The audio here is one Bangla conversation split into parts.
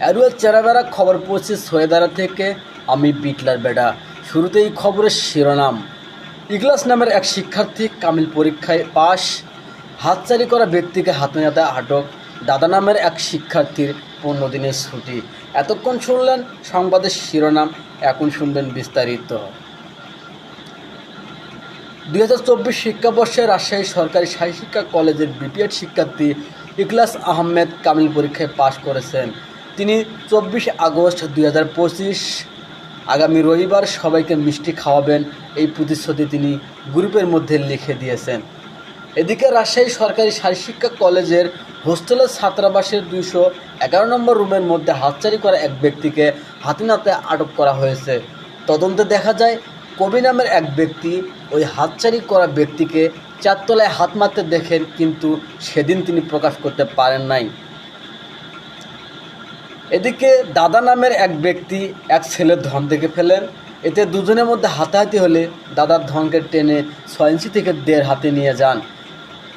এরুয়ের চেরাবেড়া খবর পড়ছি সৈয়দারা থেকে। আমি বিটলার বেটা। শুরুতেই খবরের শিরোনাম। ইগলাস নামের এক শিক্ষার্থী কামিল পরীক্ষায় পাশ, হাতছানি করা ব্যক্তিকে হাতে নাতে আটক। দাদা নামের এক শিক্ষার্থীর 15 দিনের ছুটি। এতক্ষণ শুনলেন সংবাদের শিরোনাম, এখন শুনবেন বিস্তারিত। 2024 শিক্ষাবর্ষে রাজশাহী সরকারি শাহী শিক্ষা কলেজের বিপিএড শিক্ষার্থী ইখলাস আহমেদ কামিল পরীক্ষায় পাশ করেছেন। তিনি 24 আগস্ট 2025 আগামী রবিবার সবাইকে মিষ্টি খাওয়াবেন, এই প্রতিশ্রুতি তিনি গ্রুপের মধ্যে লিখে দিয়েছেন। এদিকে রাজশাহী সরকারি শাহী শিক্ষা কলেজের হোস্টেলের ছাত্রাবাসের 211 নম্বর রুমের মধ্যে হাতছানি করা এক ব্যক্তিকে হাতে নাতে আটক করা হয়েছে। তদন্তে দেখা যায়, কবি নামের এক ব্যক্তি ওই হাতছানি করা ব্যক্তিকে চারতলায় হাত মারতে দেখেন, কিন্তু সেদিন তিনি প্রকাশ করতে পারেন নাই। এদিকে দাদা নামের এক ব্যক্তি এক ছেলের ধন দেখে ফেলেন। এতে দুজনের মধ্যে হাতাহাতি হলে দাদার ধনকে টেনে 6 ইঞ্চি থেকে 1.5 হাতে নিয়ে যান।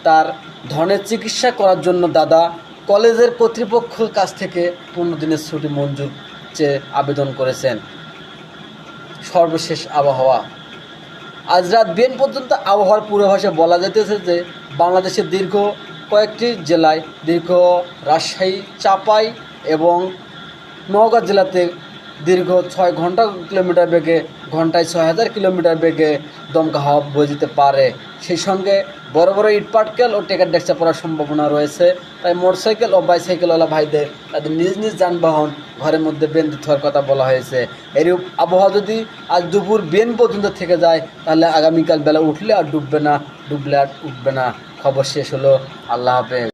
তার ধনের চিকিৎসা করার জন্য দাদা কলেজের কর্তৃপক্ষের কাছ থেকে 15 দিনের ছুটি মঞ্জুর চেয়ে আবেদন করেছেন। সর্বশেষ আবহাওয়া। আজ রাত বিকেল পর্যন্ত আবহাওয়ার পূর্বাভাসে বলা যেতেছে যে বাংলাদেশের দীর্ঘ কয়েকটি জেলায়, দীর্ঘ রাজশাহী, চাপাই এবং নওগাঁ জেলাতে দীর্ঘ 6 কিলোমিটার বেগে ঘন্টায় 6000 কিলোমিটার বেগে দমকা হাওয়া বয়ে যেতে পারে। সেই সঙ্গে বড় বড় ইটপাটকেল ও টেকার ডেক্সা পড়ার সম্ভাবনা রয়েছে। তাই মোটরসাইকেল ও বাইসাইকেলওয়ালা ভাইদের তাদের নিজ নিজ যানবাহন ঘরের মধ্যে বেঁধে থাকার কথা বলা হয়েছে। এরূপ আবহাওয়া যদি আজ দুপুর বিকেল পর্যন্ত থেকে যায়, তাহলে আগামীকাল বেলা উঠলে আর ডুববে না, ডুবলে আর উঠবে না। খবর শেষ হলো। আল্লাহ হাফেজ।